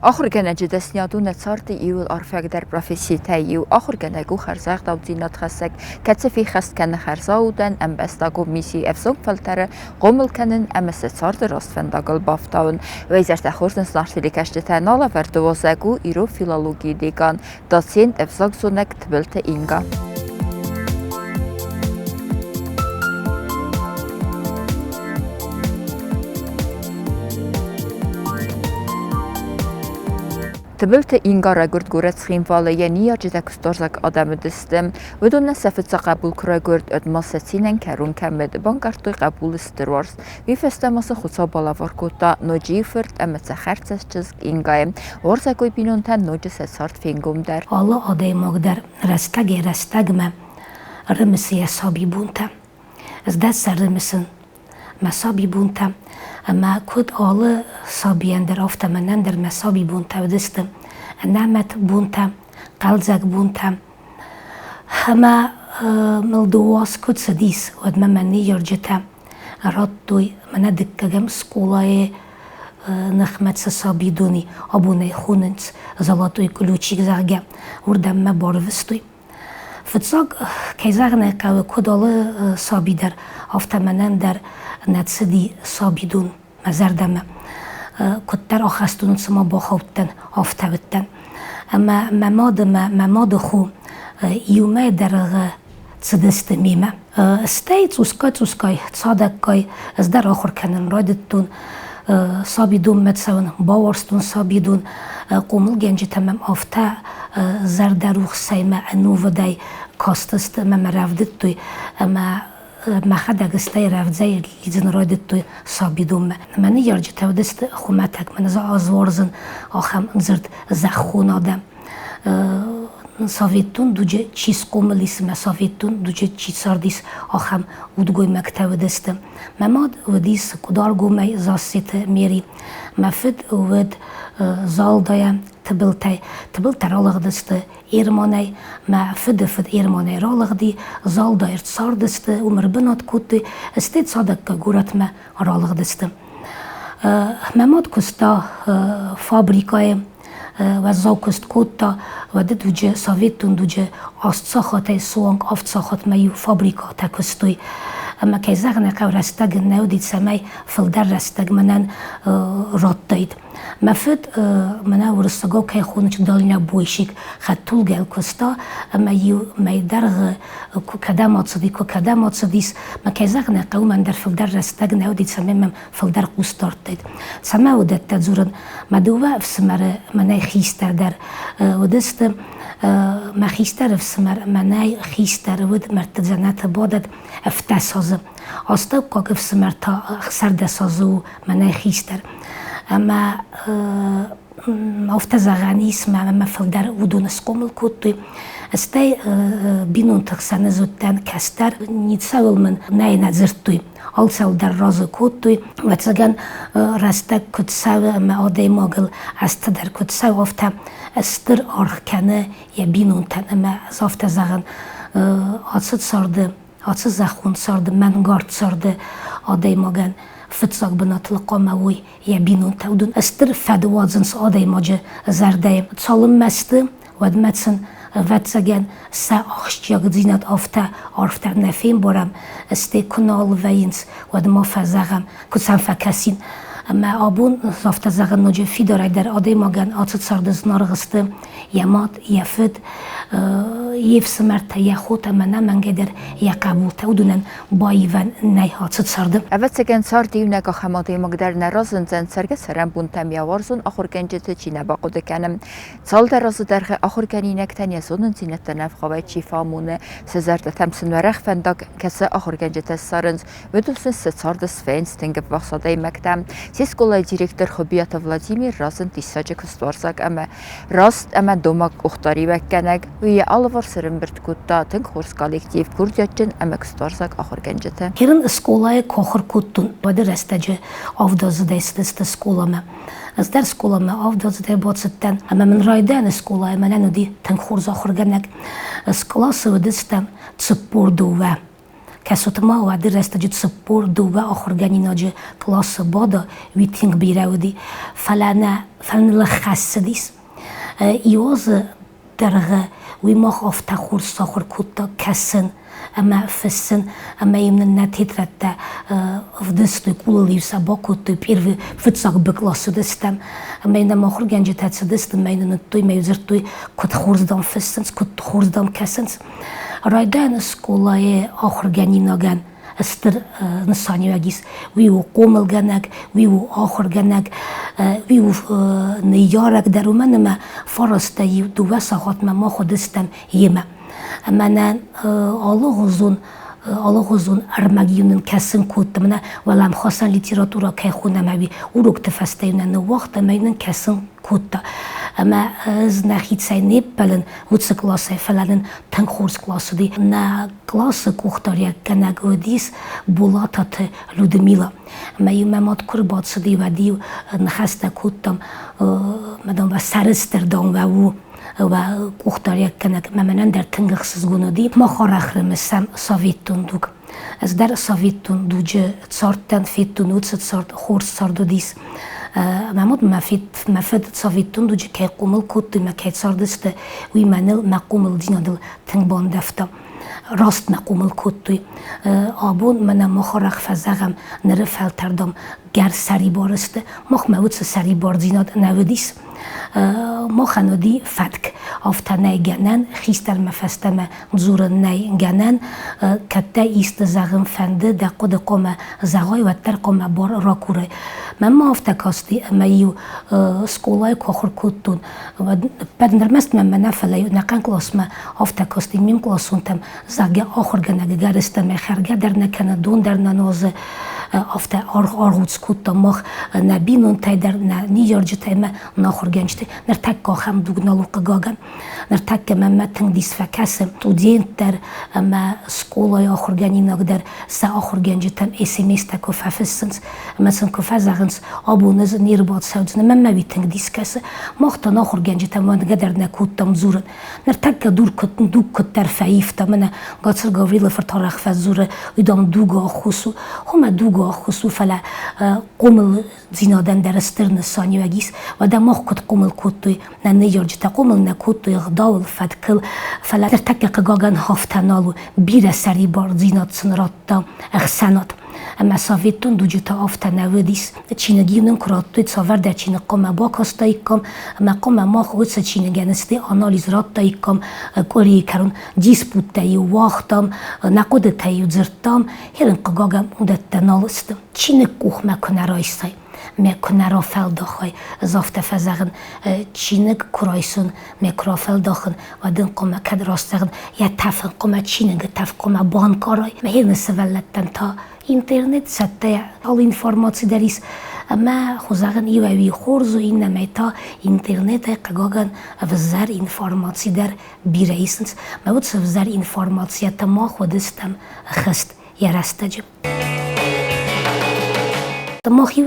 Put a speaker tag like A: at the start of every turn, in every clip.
A: آخر گنج دستیادون صارت ایول آرفق در پروفسی تایو آخر گنگو خرزاق داودینات خسک کتفی خست کن خرزاودن ام بستاگو میسی افزون فلتر قومل کنن ام صارت راست فنداگل بافتاون ویزرت خورسن سنارتلی کشت تنالا وردوازگو ایرو فیلولوژی دیگان داسین افزاگ زونک تبلت اینگا تبلت اینگا را گرد گورت خیم والا نیا جدا کستارزک آدم دستم و دون سفت قبول کرا گرد ادماس سینن کرون کمد بانکارتوی قبول استروارس وی فستماس خودسا بالا ورکوتا نوجی فرد امت خرچس چزگ اینگایم ورزگوی بینون تن نوجه سارت فینگوم در
B: الله آده مقدر رستگ ما رمسی حسابی بونتا از دست رمسن مسابی بونتا اما کد آل سابیان در آفتا منن در مسابی بونتا و دستم نعمت بونتا قلزک بونتا اما ملدواس کد سدیس و ادما منی یرجتا راد دوی منه دکگم سکولای نخمت سابی دونی ابونه خوننس زلاتوی کلوچیک زرگم وردم ما باروستوی فتساق کیزاغنه که کد آل سابی در آفتا منن در نتسدی سابیدون مزردم کتر آخستون سما با خوبتن آفتابتن اما مماد خو یومه در تسدست میمه استیت وسکای تصادق از در آخر کنن رایدتون سابیدون متسون باورستون سابیدون قومل گنج تمام آفتا زردروخ سیمه انو ودای کاستست مم رفدت توی اما مخد اگسته رفته لیزن رایدت توی سابیدوم من یارجه تودست خومتک من از آزوارزن آخم زرد زخون آدم ساویتون دوجه چیز قوملیس ما ساویتون دوجه چیز ساردیس آخم ودگوی مکتب دستم مماد ودیس کدار گومی زاسیت میری مفد ود زال دایم تبلت رالاغ دست ایرمانی ما فد ایرمانی رالاغ دی زال دایر صار دست عمر بنات کوتی استید صادق که گورت ما رالاغ دستم مماد کستا فابریکای و زاوکست کوتا و دوجه ساویتون دوجه آستساخات سوانگ آفتساخات میو فابریکا تکستوی اما که زغنه که رستگ نودید سمی فلدر رستگ منن راد داید مفید منه ورستگا که خونچ دالینه بویشیک خد طول گل کستا اما یو می درغ کدامات صدیس ما که زغنه که من در فلدر رستگ نودید سمی من فلدر قوستارد داید سمی ودت تزورن مدوه افسمره منه خیستر در ودست ما خیستر افسمر منه خیستر ود مرتزنات بادد افتسازم آستو که افسمر تا سرد سازو منه خیستر اما افتزغانیس ما فلدر ودون سقومل کوتوی استی بینون تخسانه زودتن کستر نیتساول من نه نظرتوی آلسال در راز کوتوی و تزگان رستگ کتساو ما آده ماغل است در کتساو افتا استر آرخ کنه یا بینون تن اما از افتزغان آتسد سارده آتسد زخون سارده منگارد سارده آده ماغن فتساق بناطلقا موي يبينون تودون استر فدوازنس آده ماجه زرده تصالم مسته ودمتسن فتساقن سا آخشتیاق زینت آفتا عرفتر نفیم بارم استه کنال وینس ودما فزاقم کسان فکسین اما آبون زافت زغن نوجه فی داره در آده ماگن آتت سارده زنارغسته یماد یفد یف سمرت یا خود من منگه در یا قبول تودونن بایوان نه آتت سارده
A: اول سگن ساردی و نگاه خماده مقدر نرازن زن سرگه سرم بون تمیاوارزون آخر گنجت چی نباقوده کنم سال در راز درخه آخر گنی نکتن یا سونن زینت نفخواه چی فامونه سزرد تمسن و رخ فنداگ کسه آخر گنجت سارنز و دوستن سارد سفینز تنگ بخصاده مکتم سیسکولای دیرکتر خبیات ولادیمیر رازن دیساجه کستوارزاگ اما دوماگ اختاری وکنگ و یه آلوار سرم برد کتا تنگ خورس کالکتیف کردیاتچن اما کستوارزاگ آخر گنجته
B: کرن اسکولای کخر کتون باید رستجه آفدازده است اسکولامه از در اسکولامه آفدازده بود ستن اما من رایدن اسکولای من انو دی تنگ خورز آخر گنگ اسکولاس و دستم تسپوردو و کسوت ما و در است جد سپور دو و آخرگانی ناج کلاس بادا ویتینگ بیراودی فلانه لخص دیس ایواز درغه وی ماخ افتخور ساخر کتا کسن اما فسن اما يمن نتيت رتا فدست كل اللي سباق كتو بير فتساق بكلاس دستم اما ينا ما خرج جنجت هات سدست ما ينا نتوي ما يزرتوي كت خورز دام فسنس كت خورز دام كسنس رايدان سكولاي آخر جني ناگن استر نسانی وگیس ویو قومل گنگ ویو آخر گنگ ویو نیارک درو من ما فرسته یو دو وساقات ما خودستم یما من آلوغزون ارمگیونن کسن کود من ولام خواستن لیتراتورا که خونم اوی اوروک تفستیونن وقت مینن کسن کود اما از نخیت سای نیپلن وچه کلاسه فلان تنگ خورس کلاس دی نه کلاس کوختاریا کنگ ودیس بولاتات لودمیلا اما یو مماد کرباد سدی و دیو نخسته کودم مدام و سرستردام و کوختاریا کنگ ممنن در تنگ خسزگونو دی ما خارخرم سم ساویتون دوگ از در ساویتون دوجه تسارتن فیتون وچه تسارت خورس ساردو دیس مامود مفید ساویتون دوجه که قومل کودی ما که ساردست وی منل ما قومل دینا دل تنگ باندفتا راست ما قومل کودی آبون من ما خارخ فزغم نره فلتردم گر سری بارسته مخ موت سری بار دینا نودیس ما خنودی فتک آفتانه گنن خیستر مفستم زور نی گنن کته ایست زغم فنده دقود قوم زغای و تر قوم بار را کوره ما آفتکاستی میو سکولای کخور کودتون و بعد نرمست من نفلیو نکن کلاس ما آفتکاستی میم کلاسونتم زغه آخر گنگ گرستم خرگه در نکنه دون در ننازه آفته آرغوز کودتا مخ نبینون تای در نیارج تای ما ناخور گنجته نر تک کاخم دوگ نالوق گاگن نر تک ما تنگ دیس فکسم تو دین در ما سکولای آخر گنی ناگ در سا آخر گنجتم اسمیس تکو ففسنس مثلا کفا زغنس آبونز نیر باد سودزن ما بی تنگ دیس کسه مختا ناخر گنجتم وان گدر نکودتم زورن نر تک دور کت دوگ کت در فایفتا من گاتر گاوریل فرتارخ فزوره ویدام دوگ آخوسو هم دوگ آخوسو فلا قومل زینادن در استرن سانی وگیس و در مخ کت قومل کتوی نه نیارجتا قومل نکتوی غداول فتکل فلا در تک قاگن هافتنالو بیر سری بار زیناد سنراتا اخسانات اما ساویتون دوجتا آفتنه ودیس چینگیونن کراتوی تساور در چین قوم باکاستایی کم اما قوم ما خودس چینگنستی آنالیز راتایی کم کوری کرون دیسپوتایی وقتم نقودتایی زرتام هرن قاگم اودت تنالستم چین کوخ مکنه رایستای میکنه فلداخای زافت فزغن چینگ کرایسون میکرا فلداخن و دن قوم کد راستغن یا تفن قوم چینگ تف قوم بانکارای مهیر نسولتن تا اینترنت سته all informatie در is اما خوزغن ایوی خورز و این نمیتا اینترنت قاگن وزر informatie در بیرایسنس موت وزر informatie تما خودستم خست یا رستجم ماخی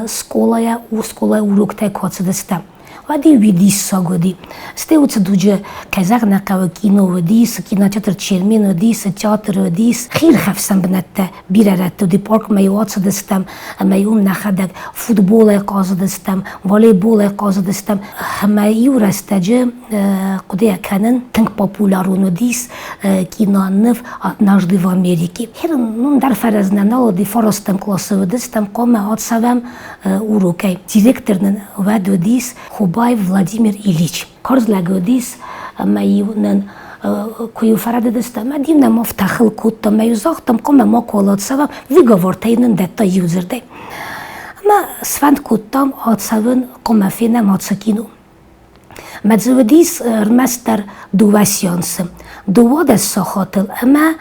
B: سکولای урок тай коцдестам вади видис сагоди стеуц дуже казак накава кино видис кинотеатр чермен видис театр видис хир хавсам бнатта бирарат ди парк майоцдестам майун нахадак футбол каздестам волейбол каздестам майю растаже кудия канен танк популярун дис кинонов однажды в Америке хир нун дар фаразнанал ди форостам классы видистам кома отсавам урокай директорнын вадодис Хубаев Владимир Ильич. Корзлагодис майюнен кою фарадедестам адина мофтахил кутта маю захтам кома маколатсава виговортайнен дата юзерде. Ама сванд куттам атсавын кома фена мацакину. Мадзувдис рмастер дувасянсым. Дувада сахатыл ама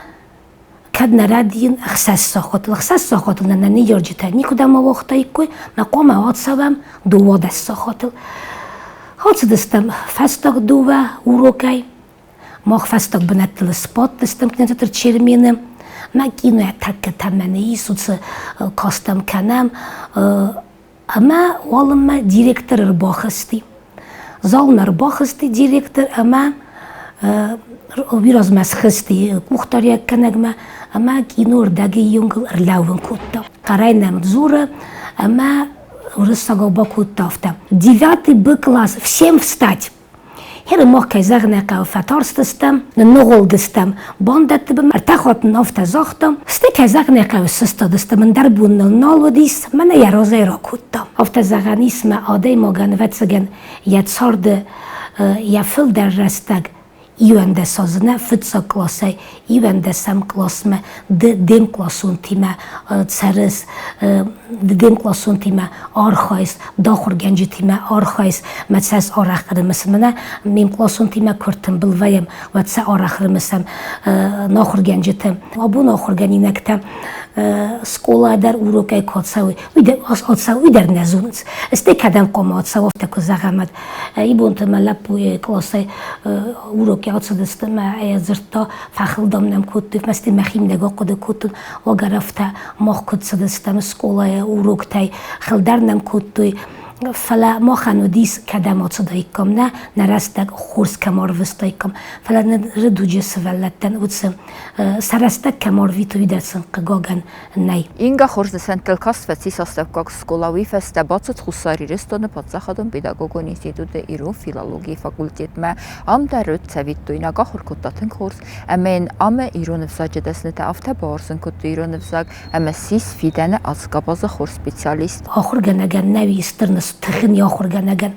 B: кад нарадин ахсас сахатыл. Ахсас сахатыл на ниярджита никуда ма вахтай кой мақома атсавам дувада сахатыл. Хацдестам фастак дува урокай. Мах фастак бнаттыл спот дестам кинотеатр чермене. Ма кино я такка тамане исуца кастам канам. Ама олма директор рбахасти. Залнар бахасти директор ама biraz مسخستی مختاری کنگم اما کینور دگی یونگل ارلاون کتا قرای نمزوره اما ورساگا با کتا افته 9 Б класс всем встать هر ماه که زغنه که فتارستستم نغول دستم باندت بم ارتخوات نافت زاختم ستی که زغنه که سستا دستم من در بون نالو دیست من یرازه را کتا افت زغنیسم آده ماگن وطسگن یتسارد یفل در رستگ ایونده سازنه فتسا کلاسه ایونده سم کلاسمه دیم کلاسون تیمه سرس دیم کلاسون تیمه آرخایست داخور گنج تیمه آرخایست متساس آرخر مسمنه میم کلاسون تیمه کرتم بلویم و تسا آرخر مسم ناخور گنج تیم ابو ناخور گنی نکتم سکولا در اوروکای کاتساوی آتساوی در نزونز استی کدم قوم آتساو افتکو زغمد ای بونت ملپوی کلاسه اوروکی آتسادستم ای زرتا فخل دامنم کتوف مستی مخیم نگاه قده کتون و گرفته ماخ کتسادستم سکولای اوروکتای خلدرنم کتوی فلا ما خانودیس کدام آتسادایی کم نه نرستگ خورس کمار وستایی کم فلا ندو جس ولتن وتسم سرستگ کمار ویتوی درسن قگاگن نی.
A: اینگا خورز سنتل کاست و سیس استفکاک سکولاوی فسته باعث خساری رستون پادزخادم پیداگوگون اینستیتوت ایران فیلولوژی فاکولتیت ما ام درود سویت تو اینگا خورکتاتن خورز امین ام ایران فساج دستنت افته بارسن کت ایران فساج ام سیس فیدن از کاباز خورز سپیشالیست.
B: آخر گنگن نوی استرنس تخنی آخر گنگن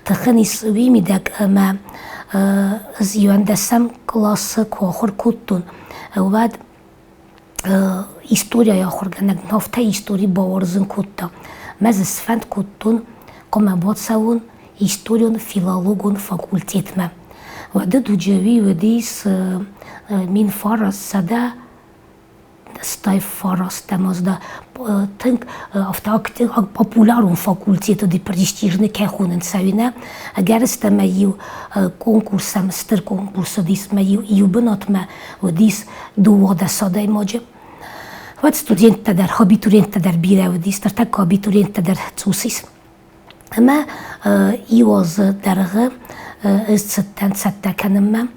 B: تخنی سوی میدک اما از یوندسم کلاس کو آخر کتون و بعد істория آخرگنگ نافته істории باورزن کتا مز سفند کتون کم باتساون істориян филологон факультет ма و دو جوی و دیس مین فارس سده ستای فارس تمازده تنگ افته популярун факультету دی престижный که خونن سوینه اگر استم یو کنکورسم ستر کنکورس دیس ما یو بنات ما و دیس دو واده ساده ماجه و студент در هابیتورینت در بیره و دیس در تک هابیتورینت در توسیس اما ایواز درغه از ستن کنم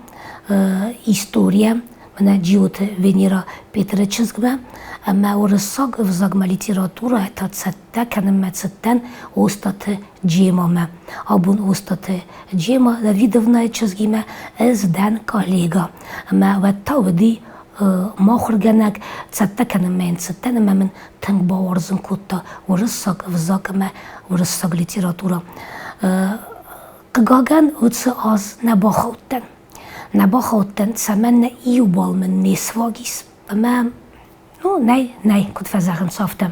B: істория من جیوت ونیرا پیتر چزگم اما ورساگ وزاگم لیتراتورا تا ستن کنم ستن استاد جیما ما ابون استاد جیما دویدونای چزگیمه از دن کالیگا اما و تا ودی ما خورگنگ ستن کنم من ستن من تنگ باورزن کتا ورساگ وزاگم ورساگ لیتراتورا قگاگن وتس از نباخوتن سمن ایو بال من نیسواگیس اما نه کد فزاگم صافتم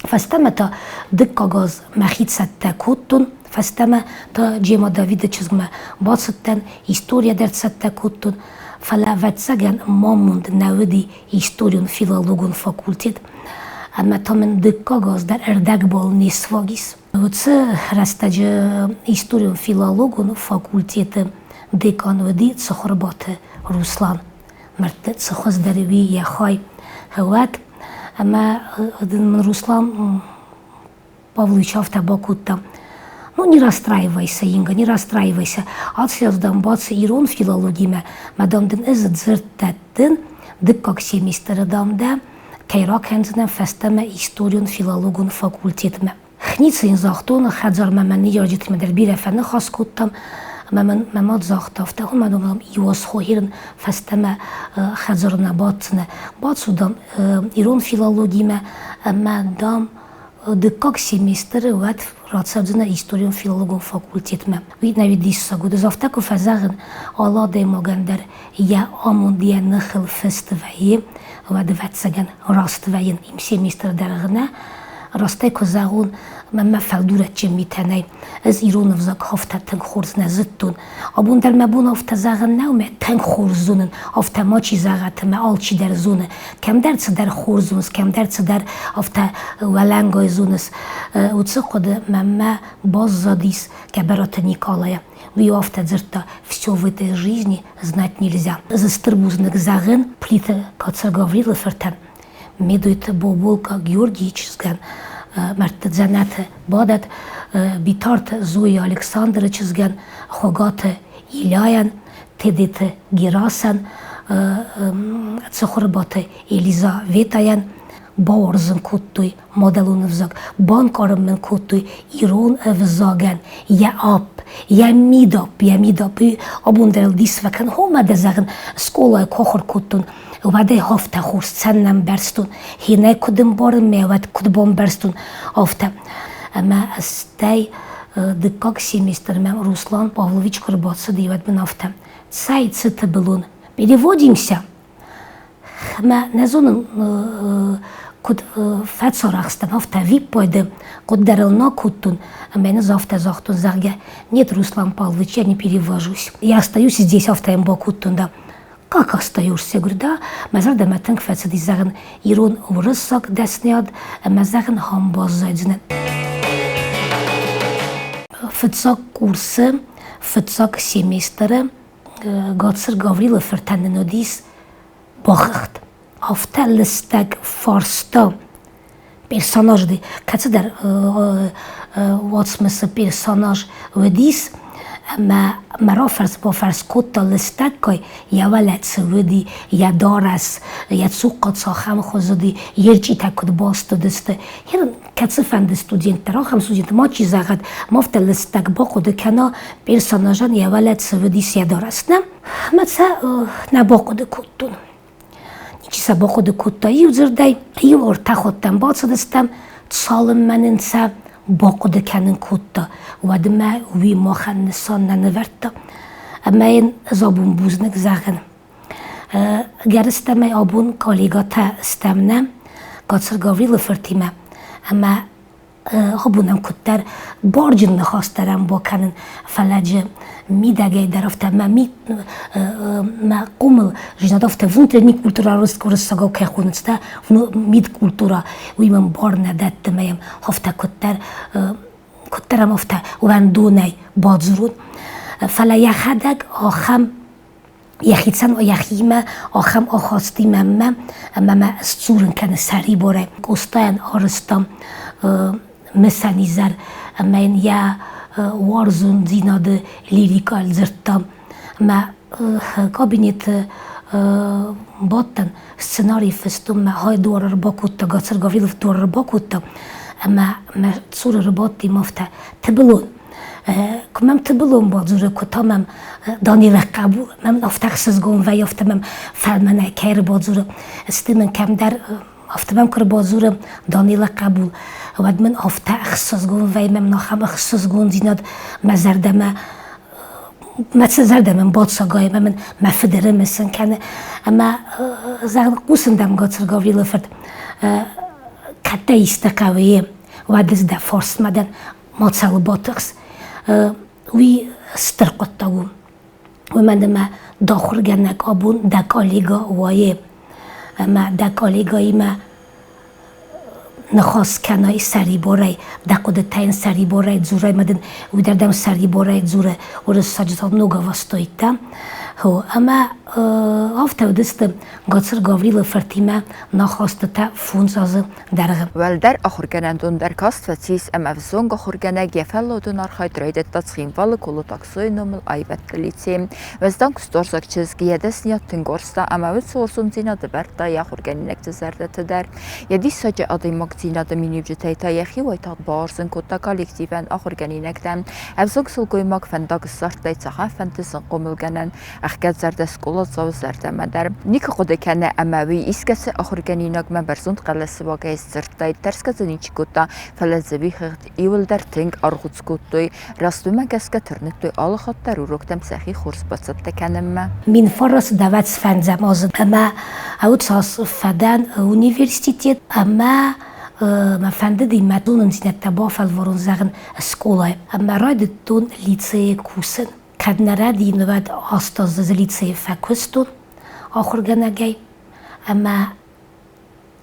B: فستم تا دکاگاز مخید سته کتون فستم تا جیما داوید چزگم باد ستن істория در سته کتون فلا وتسگن ماموند نودی істориян филологон факультет اما تا من دکاگاز در اردک بال نیسواگیس وتس رستج істориян филологон факультет دیکان و دید سخوربات روسلان مرد سخوز دروی یا خواهی هوات اما من روسلان Павлович با کودم не расстраивайся, Инга, не расстраивайся. Отсюда бацы ирон филологиме, мадамдын изет зырттаттын, дыккак семестердамда, кайрак хэнзэнэм фэстэме историон филологон факультетме. Хницын захтон хадзар мэмэн ярджитме дэр бире фэны хас кудтам, мэмэд захтафта, хун мадамдам иwas хохирын фэстэме хадзарна бацыне. Бацудам ирон филологиме, мадам дыккак семестеры вэт рацадзына историон филологон факультетме. Вид навид дисса гуд. Завтаку фазагын ала демогандер я амон дия нахыл фестивае вэд вэтсаган растваен им семестер дэргына растайку загун مما فردورت جمیتنای از ایران وزاق هفته تنگ خورز نزدتون آبون در مبون هفته زاغن نومه تنگ خورزونن هفته ما چی زاغت ما آل چی در زونه کم درس در خورزونس کم درس در هفته ولنگای زونس و چه قد مما باز زادیس که برات نیکالایه وی هفته زرتا все в этой жизни знать нельзя. За стрбузник заагын плита Кацар Гаврилов фертен медуйт Боболка Георгиевич зган مرد زنت بادت بیتارت زوی الکساندر چیزگن خوگات ایلاین تدیت گیراسن цохорбата Елизаветаян баорзын куттой моделун взаг банкарымын куттой ирон взаген я ап я мидап абундерл дисвакен хомаде заген скола кохор куттун ваде хафта хурс ценнем берстун хине кудым барым меват кудбом берстун афта ама стай дыкак семестр мем Руслан Павлович Кырбатсы дейват мен афта цай цыты былун переводимся. ما نزون код фацорахстан афта виппойды коддарылна куттун, а меня завтра захтун зарге. Нет, Руслан Павлович, я не перевожусь. Я остаюсь здесь афта имба куттун, да. Как остаешься? Я говорю, да, мазарда матанг фацади зарен ирон урысак десняд, мазарен хамбазадзне. Фацак курсы, фацак семестры, Гацыр Гаврилов фертаннодис бахт. Афта листек фарста персонажды. Кацыдар ватсмысы персонаж ведис, мараферс баферс котта листеккой я валец веди, я дарас, я цуккаца хам хозуди, ерчита код басты десте. Хер кацыфанды студенттер, ахам студент мачи загад, мафта листек бакуды кана персонажан я валец ведис я дарас. Маца на бакуды коттун. Чиса бакуды котта юзырдай, ю ортахоттан бацыдыстам, цалым менинца бакуды канын котта. Вадыма уи махан нисанна неверта. Амаин забун бузник заген. Герстаме абун коллегата стемне, Гацыр Гаврилов фертиме. Ама абунам коттар баржын нخواسترم با کنن فلج میدگه درافته ما قومل جنادافته внутренний культура русского که خونسته мид культура ویمن بار نداد مایم هفته کترم هفته وان دونای بازرون فلا یخدگ آخم یخیتسن و یخیمه آخم آخاستیم ما استورن کنه سری باره گستاین آرستم مسانیزر من یا وارزون زیناد لیریکال زرتم ما کابینت باتن سناریو فستم ما های دور باکوتا Гацыр Гаврилов دور باکوتا ما صور رباطی مفته تبلون کمم تبلون بازوره کتامم دانی رقابو من افتخصص گم و یافتمم فرمانه کیر بازوره استمن کم در افتمم کر بازوره دانی رقابو ود من افتخصص گم و من نخم اخصص گم زیناد مزردم زردم بادساگای من مفدره مثل کنه اما زن قوسندم Гацыр Гаврилов کته استقاویه ودز ده فارس مدن ماتسال باتخس وی سترقطاگو و من ما داخل گنک آبون دکالیگا وایه ما دکالیگایی ما نخواست کنای سری باره دقود تاین سری باره زوره مدن و دردم سری باره زوره و رساجتال نوگا وستایتم اما آفته ودستم Гацыр Гаврилов فرتیمه نخواسته تا فونز از درغم
A: Валдар ахурганандун дар каствацис амавзонг ахурганаг яфаллодун архайт райдет тацхим валы колу таксой номл айбат лицем. Вездан кусторсак чизги ядесня тынгорста амавит сорсум зинады барта яхурганинак тезардаты дар. Ядис саджа адаймак зинады минибжитайта яхи вайтад барзын кота коллективен ахурганинактам. Авзонг сулгоймак фандаг сартай цаха фантизын қомылганан ахгад зарда скола зав зарда мадар. Ника қоды кәне амави искасы ахурганинак ма барзунд қаласы вагайс зыртай тарсказынич кота фалазави хырт ивылдар тынг арғуц коттой растума каска тырныттой алыхаттар уроктам сахи хурс бацатта кәнемма.
B: Min farras davat сфанзам азы ама аутсас фадан университет ама ما فندی مدون زینت بافل ورون زغن اسکولای اما راید دون لیسه کوسن کد نردی نود آستاز از لیسه فکستون آخر گنگی اما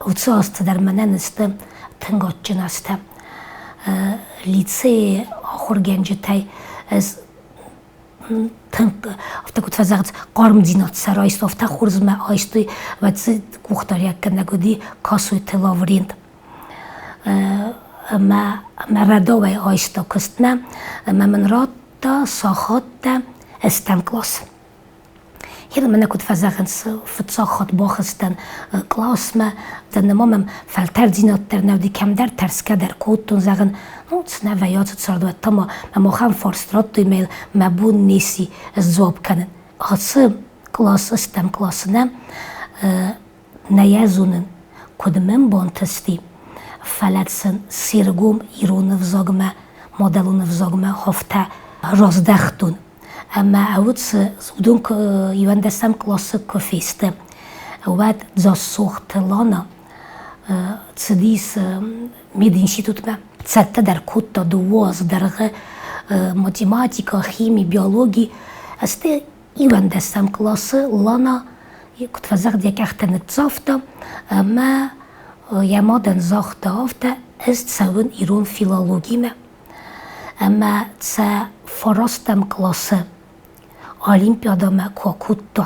B: اوتساست در منن استم تنگات جن استم لیسه آخر گنج تای از تنگ افتا کت فزاعت قارم زینات سرایست افتا خورز ما آیستی و زد کوختاری کنگودی کاسوی تلاورند ما رداوی آیستا کستنم من راتا ساخات استم کلاس Hier man kut versagen فتساخت باخستن کلاس ما دن مامم فلتر دینات در نودی کم در ترسکه در کودتون زغن نوت نه ویات صارد و تما ما خام فورسترات ایمیل مبون نیسی زواب کنن خاصم کلاس استم کلاس نم نیازونن کدومم بانتستی فلتسن سیرگوم ایرون فزاگمه مدلون فزاگمه هفته رازدختون اما اوتس زودون یوندستم کلاس کفیسته واد زاسوخت لانا تدیس مید انشیتوت ما تسته در کوتا دواز درغه ماتماتیکا خیمی بیولوژی است یوندستم کلاس لانا كنت فزغد يك اختن تصافتا ما يمادن زاخت هفته است سون ایرون فیلولوژی ما اما تسا فرستم کلاس Olimpiada me kokutta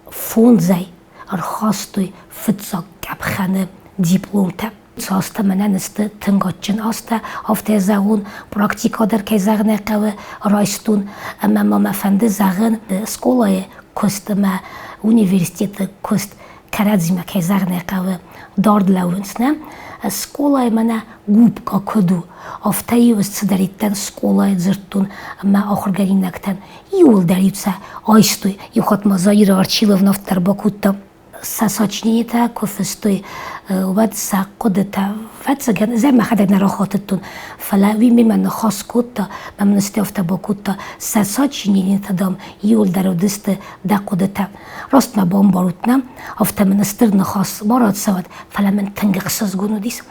B: fondzai arhastui fitsa kapkhane diplomta. Asta menen este tângatchin asta afte zagun praktika der ke zagne qawe raistun amma mama fende zagun skolaye kostma universitet kost karadzima ke zagne qawe dardlaunsne skolaye mana gubka kodu afte yus daritten skolaye zirtun amma akhirgarinaktan yol daritsa aistui yuhat mazaira archilovna afterbakutta ساساچنیتا کفستوی واد ساقدتا فتسجن زي ما خدنا راحتتون فلا وی من خاص کوتا من استفتا بکوتا ساساچنیتا دام یول درودست دقدتا راست ما بام باروتنم افتا من استرن خاص مرات سواد فلا من تنگ خصص گونو دیس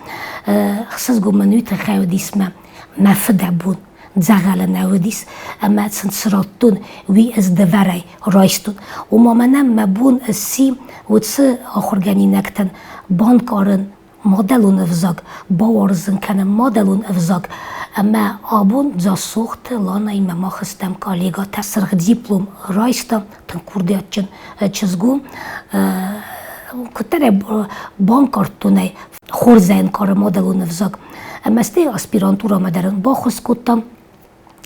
B: خصص گون منویت خیو دیس ما فدبون زغال نودیس اما سنسراتون وی از دوری رایستون و ما منم مبون سی وتس آخرگانی نکتن بانکارن مدلون افزاگ باورزن کنن مدلون افزاگ اما آبون جا سوخت لانای ما خستم کالیگا تسرخ دیپلوم رایستم تن کردیاتچن چزگوم کتر بانکارتونه خورزین کار مدلون افزاگ اما استی اسپیرانتورا مدرن با خست کتم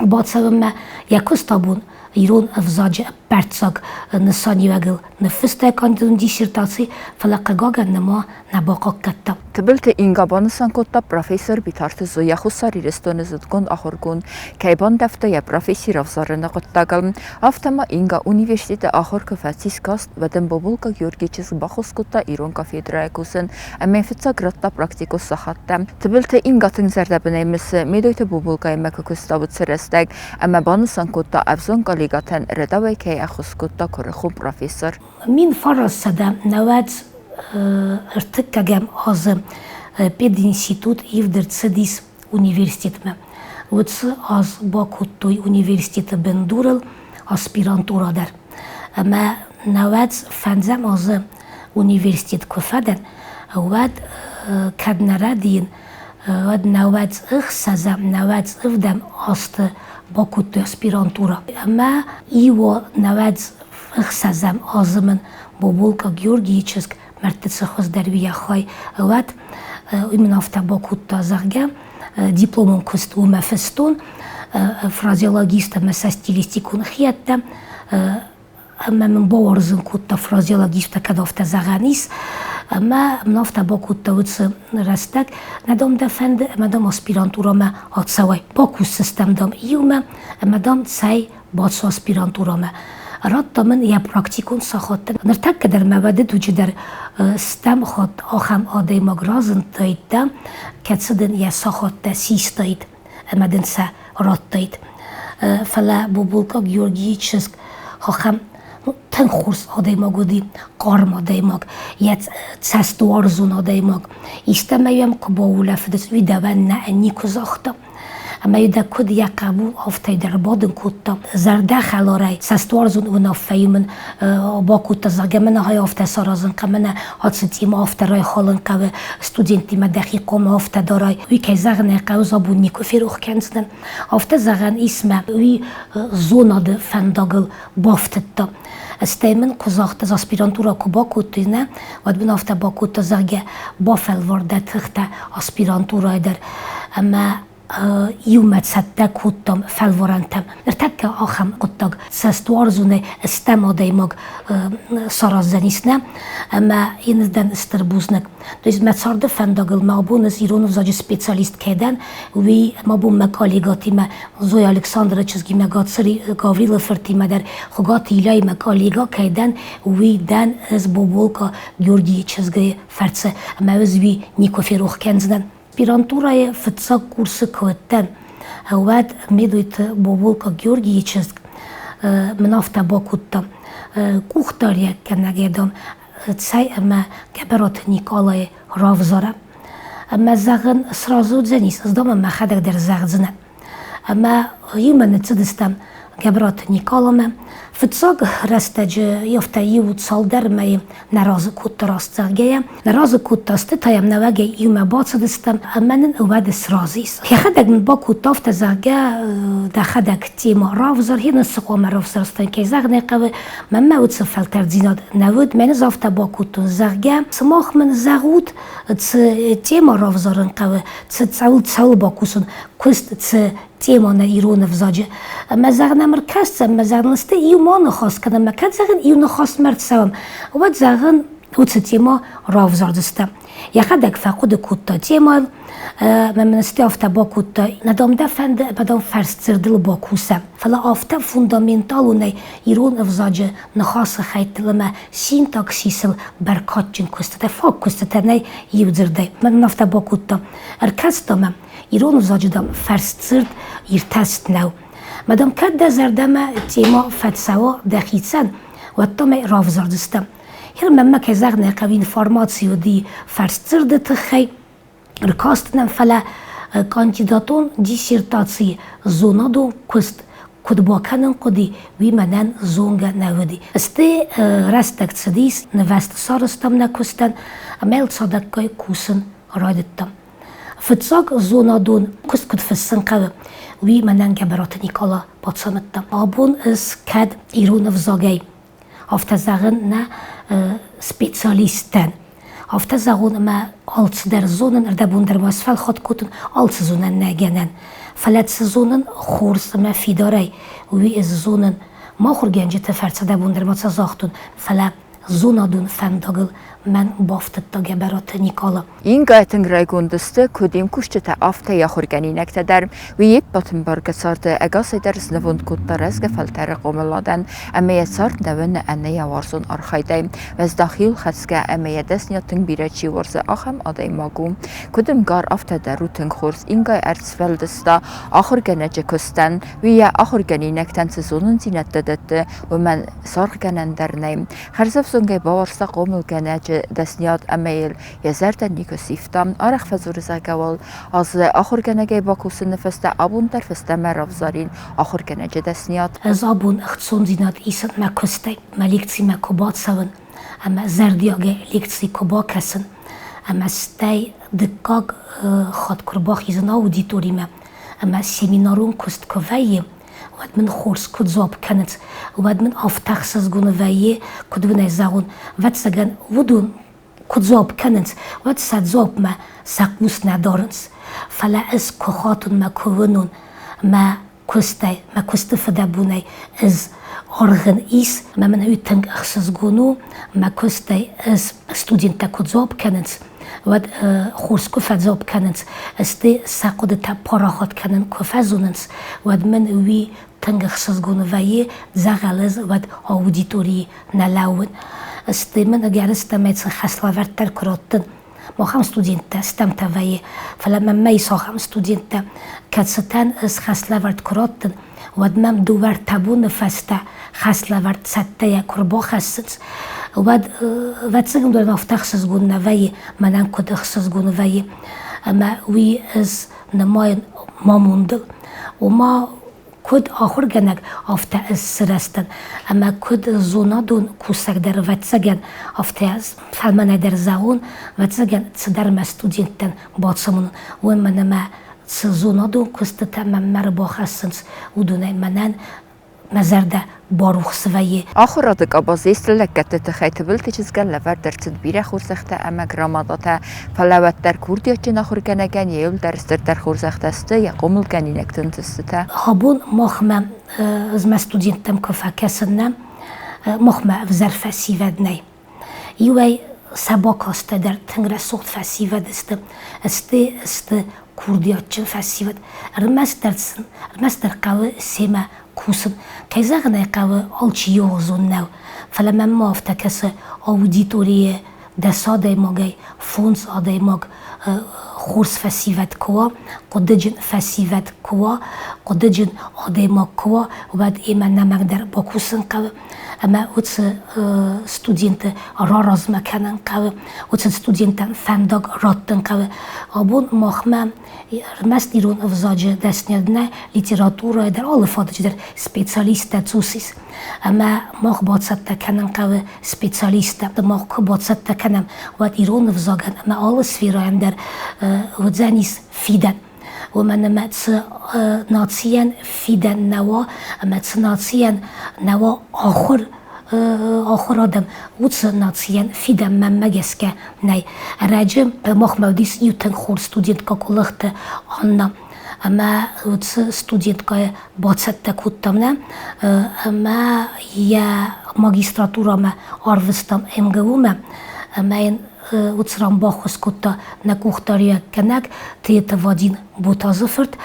B: بعد سوم یکوستابون ایران افزاج پرتساگ نسانی وگل نفسته کاندون دیسرتاسی فلقگاگن نما نباقا کتا.
A: تبلت اینگا بانسان کتا پروفیسور بیتارت زویا خساری رستون زدگون آخرگون که بان دفته یا پروفیسور افزارن قطعگل افتما اینگا اونیورسیت آخر که فاسیسکاست و دن بابولکا گیورگیچز باخوز کتا ایران کا فیدرایکوسن اما فتسا گرتا پراکتیکوس ساختم. تبلت اینگا تنگزرده بنیمس میدویت بابولکای مکوکستا بود سرستگ اما بانسان کتا افزون کالیگاتن ردوی که اخوز کتا کره خوب پروفیسور.
B: من فرستادم نواد ارتكاجم از پید انستیتوت ایفدر تسدیس اونیورسیت ما وتس از باکوتوی اونیورسیت بندورل اسپیرانتورا در اما نواد فنزم از اونیورسیت کفدن واد کدنردین واد نواد اخسازم نواد افدم است باکوتوی اسپیرانتورا اما ایو نواد اخسازم از من بابولکا گیورگیچسک مرتضی خوز درویه خواهی وقت ایمن افتا با کتا زغگم دیپلومون کست و مفستون فرازیولوژیست مثل ستیلیستیکون خیاتم اما من باورزن کتا فرازیولوژیست کد افتا زغانیست اما من افتا با کتا ویدس رستک ندام دفند اما دام اسپیرانتورا ما آتسوای با کس سیستم دام ایوم اما دام سای باتسو اسپیرانتورا ما رات من یا پراکتیکون ساختن نرتک در مواد دوچه در ستم خود آخم آده مگرازن تایدم که صدن یا ساخت سیس تاید امدن سا رات تاید فلا بابولکا گیورگیچسک آخم تن خورس آده مگودی قارم آده مگ یا تستوارزون آده مگ ایستمیم که باوله فدس ویدوان نه نیکو زاختم اما یه دکود یا قبول آفته در بادن کتا زرده خلارای سستوارزون و نافیمن با کتا زرگمنه های آفته سارازن که منه حادثتیم آفته رای خالن که استودینتیم دقیقم آفته دارای وی که زغنه که زبون نیکو فیروخ کنزدن آفته زغن اسم وی زوناد فنداگل بافتد دا استیمن کزاخت از اسپیرانتورا که با کتوی نه ود بین آفته با کتا زرگه بافل ورده تخت اسپیرانتورای در اما iumetszette kuttam, felvorantem. Ertekkel acham kottag szesztuarzune estemodej mag szarazzenisne, ma inzden esterbuznek. To jest mecarde fendagel ma abun az ironov zađe specialist keden, vi mabun me kolegati me Zoja Aleksandrovičski me gaceri Gavrila Ferti der hogati ilaj me kolega keden, vi den ez bobolka Georgievicezge ferce, ma ez vi Nikofiroh kenzden. Aspirantura făța cursă căten. Awad medujt bobolka Georgievicezg menafta bakutta. Kuhtarje kenegedam цай ама габарот Николай Равзара. Ама заган сразу дзенис, сдома ма хадак дер загзна. Ама юмен цедистам габарот Николаме. Фцаг растаج ёфта ю цалдер май наразы кутта растагея. Наразы кутта стытаям наваге юма бацедистам аманын увады сразис. Хадак м бакутта фта зага да хадак тема Равзар хина сыкома Равзар стан кей загне кавы мама утса фалтер динад навуд мен зафта бакуттун зага смах мен загут ц тема Равзарын кавы ц цал бакусын куст ц тема на ирона в заде. Мазагна маркасца, мазагна сте иумана хас, когда макат заган иуна хас мертсавам. Вот заган утса тема равзардыста. Я хадак факуды кутта тема, мамнасте афта бакутта. Надам дефенд бадам ферстцердил бакуса. Фала афта фундаменталунай ирона в заде нахаса хайтилама синтаксисил баркатчин куста. Те фак куста тенай юдзердай. Мамн афта бакутта. Аркастама. ایران زاده دام فرسترد ایرتست نو. مدام کد دزردم تیما فتسوا دخیلسن و تام رافزاردستم. هر ممه که زغ نقوین فرماسیو دی فرسترد تخی رکاستنم فلا کاندیداتون دیسرتاسی زونادو کست کد باکنن کدی وی منن زونگ نودی. استی رستک تدیس نوست سارستم نکستن امال صدق کای کوسن رایدتم. فتساق زونادون كست كد فسن قوي وي منان جبرات نيكولا باتسامتا ابون اس كاد ايرون فزاغي افتزاغن نا سبيتساليستن افتزاغون ما الت در زونن اردبون در واسفل خود كوتن الت زونن ناگنن فلات زونن خورس ما في داري وي از زونن ما خورگنجه تفرت دبون در ما تزاختون فلا زونادون فنداغل من بافتتا گبرات نیکالا.
A: این گایتن رایگوندسته کدیم کشته افته یا خورگانی نکته درم و یک باتن برگ سارده اگاسی درس نوند کد درست گفلتر قوملادن امیه سارد نوند انه وارزون آرخایده و از داخل خسگه امیه دستنیاتن بیره چی ورزه آخم آده ماگوم کدیم گار افته در روتن خورز این گای ارزفلدسته آخورگنه جکستن و یا آخورگانی نکتن سزونن زینت دادده و من سارگنن در نیم خرزف زنگه باورسته قوملگنه دستنیاد امیل یزرد نیکو سیفتم آرخ فزور زگوال از آخورگنگه باکوس نفسته آبون در فسته مرافزارین آخورگنگه دستنیاد
B: از آبون اختصون زیناد ایسان مکسته ملیکتی مکوبات سون اما زردیاگه لیکتی کبا کسن اما ستی دکاگ خود کرباخ ایزن آودیتوری اما سیمینارون کست کوهیه واد من خورس کد زاب کنت واد من آفتخصز گونه ویه کد ونه زاون واد سگن ودون کد زاب کنت واد سد زاب ما سقموس ندارنس فلا از کخاتون ما کوونون ما کسته فده بونه از آرغن ایس ما من هوی تنگ اخصز گونو ما کسته از استودینتا کد زاب کنت واد خورس کفت زاب کننس استی ساقود تا پاراخات کنن کفت زوننس واد من وی تنگ خصوص گونه ویه زغالز واد آودیتوری نلاون استی من اگر استمیت خسلا ورتر کراتن ما هم استودینتا استمتا ویه فلما میسا هم استودینتا کتستن از خسلا ورت کراتن واد من دوور تبون فسته خسلا ورت سته یا کربا خستنس واد سگم دارم افتخصص گون نویه منم کد اخصص گون نویه اما وی از نماین ما موندل و ما کد آخر گنگ افته از سرستن اما کد زونادون کوسک در واد سگن افته از فلمانه در زاون واد سگن صدر مستودینتن باتسمون و منم زونادون کستتا من مر باخستنس و دونه منن مزرده باروخ سویه
A: آخر رادق آبازیست لکت تخیطبل تجزگل لور در تدبیر خورسخته اما گراماداتا فلوت در کوردیا چه نخورگنگن یهول درستر در خورسخته استه یا قومل گنینک تنتسته
B: هابون مخمه از ما ستودینتم کفا کسنم مخمه وزر فسیود نی یوی سباک است در تنگر سخت فسیود است کوردیا چه فسیود رمس در قوه سیمه کوسن كيزغنا قاو ألشي يوزون ناو فلما ما افتكس أوديتوري دسادة ماجي فونس آدای ماگ خورس فسیوت کوا قدجن فسیوت کوا قدجن آدای ماگ کوا و بعد ایمن نمک در باکوسن قو اما اوت ستودینت راراز مکنن قو اوت ستودینت فنداگ راتن قو آبون مخمم رمست دیرون افزاج دست نیادنه لیتراتور در آل فادج در سپیциалист تسوسیس اما ماخ بادست تکنن قو سپیциалист ماخ بادست تکنم و ایران افزاگن اما آل سفیرایم در ودزانیس فیدن و من متس ناتسیان فیدن نوا متس ناتسیان نوا آخر آدم وتس ناتسیان فیدن من مگسکه نی راجم ماخ مودیس یوتن خور ستودینت کاکولخت آنم اما وتس ستودینت که بادست تکوتم نه اما یا ماگیستراتورا ما آروستم امگومه اما این وتسرام باخوس کتا نکوختاریا کنک تیت وادین بوتازفرد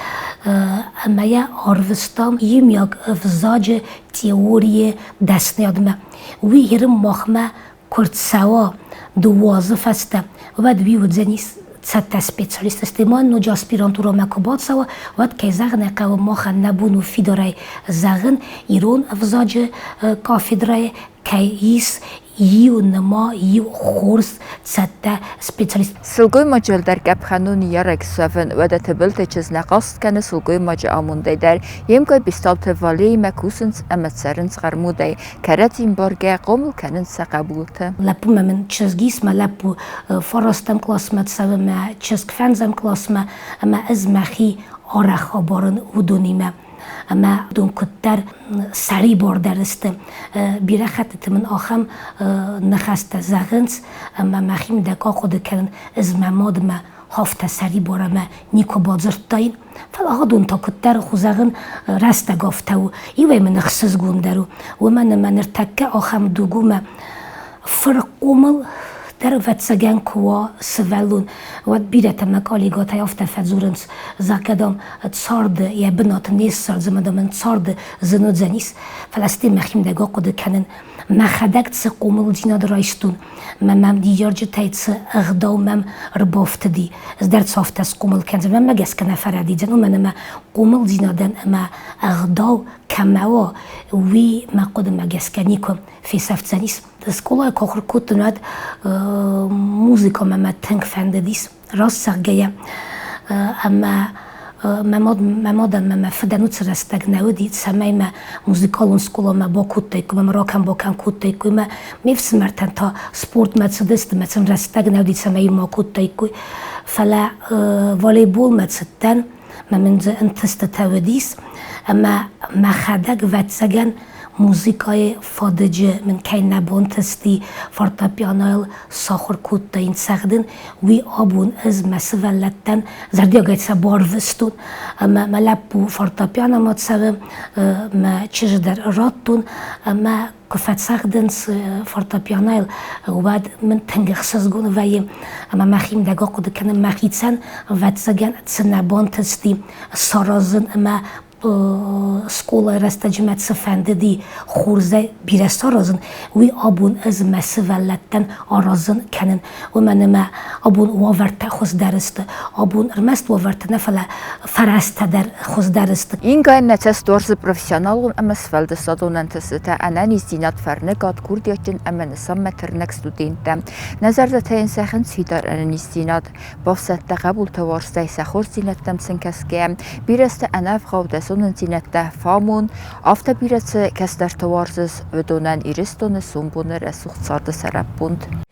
B: اما یا آروستم یمیاگ افزاج تئوری دست نیادمه وی هرم مخمه کرد سوا دوازف است و بعد وی ودزنیس ست سپیциалист استمان نو جاسپیرانتورا مکبات سوا وقت که زغن قو ماخ نبونو فیدرای زغن ایران افزاج کافیدرای که ایس یو نما یو خورس ست سپیциалист
A: سلگوی ماجل در گپ خانون یارک سوفن و ده تبلت چیز نقاست کنه سلگوی ماجل آمونده در یم که بیستالت والی مکوسنس امت سرنس غرموده کرد این بارگه قومل کنن سقبولته
B: لپو من چزگیس ما لپو فراستم کلاس مت سو ما چزگ فنزم کلاس ما اما از مخی آرخ آبارن ودونیمه اما دون کتر سری باردر است بیره خطت من آخم نخست زغنس اما مخیم دکا خود کرن از مماد ما هفته سری باره ما نیکو بازرد داین فلا ها دون تا کتر خوزغن رست گفته و ایوه من اخسز گوندرو و من ارتکه آخم دوگو ما فرق قومل در واتساگن کوا سوالون و بیرت مکالی گات یافته فزورنس زاکدام تصارد یا بنات نیست سر زمانم من تصارد زنود زنیس فلسطین مخیم دگا قد کنن مخدک تس قومل دینا درایستون مم دیار جتای تس اغدام ربافت دی از در صافت از قومل کنزم مم مگس کنه فردی جن و من قومل دینا دن اما اغداو کماوا وی ما قد مگس کنی کم فی سفت زنیس سکولای کاخر کتناد موزیکا مم تنگ فنده دیس راست سرگیه اما ممادن مم فدانوت رستگ نودید سمی ما موزیکالون سکولا ما با کتای که مم راکم با کم کتای که ما میفس مرتن تا سپورت متسدست متسم رستگ نودید سمی ما کتای که فلا والیبول متسدن ممنز انتست تودیس اما مخدق واتساگن موزیکای فادجه من کی نبونتستی فورتاپیانویل ساخر کتاین سخدن وی آبون از مسولتن زردی آگاید سبار وستون اما ملپو فورتاپیانا مات سوم ما چیز در راتون اما کفت سخدنس فورتاپیانویل و بعد من تنگ خصاص گون ویم اما مخیم دگا قد کنم مخیتسن واتساگن تس نبونتستی سارازن اما سکولا رستجمت سفنده دی خورزه بیرستا رازن وی آبون از مسولتن آرازن کنن و من ما آبون واورت خوز درست آبون رمست واورت نفلا فرست در خوز درست
A: این گای نتست دورز پروفیسیونالون اما سفلده سادون انتسته انانی زینات فرنگات کوردیاچن اما نسام مترنک ستودینتم نظر ده این سخن سیدار انانی زینات بافست قبول توارسته سخور زینتم سنکسکه بیرست اناف خوده سونن زینت فامون آفتا بیرست کس در توارزز و دونن ایرستون سومبونه رسوخت سارده سرب بوند.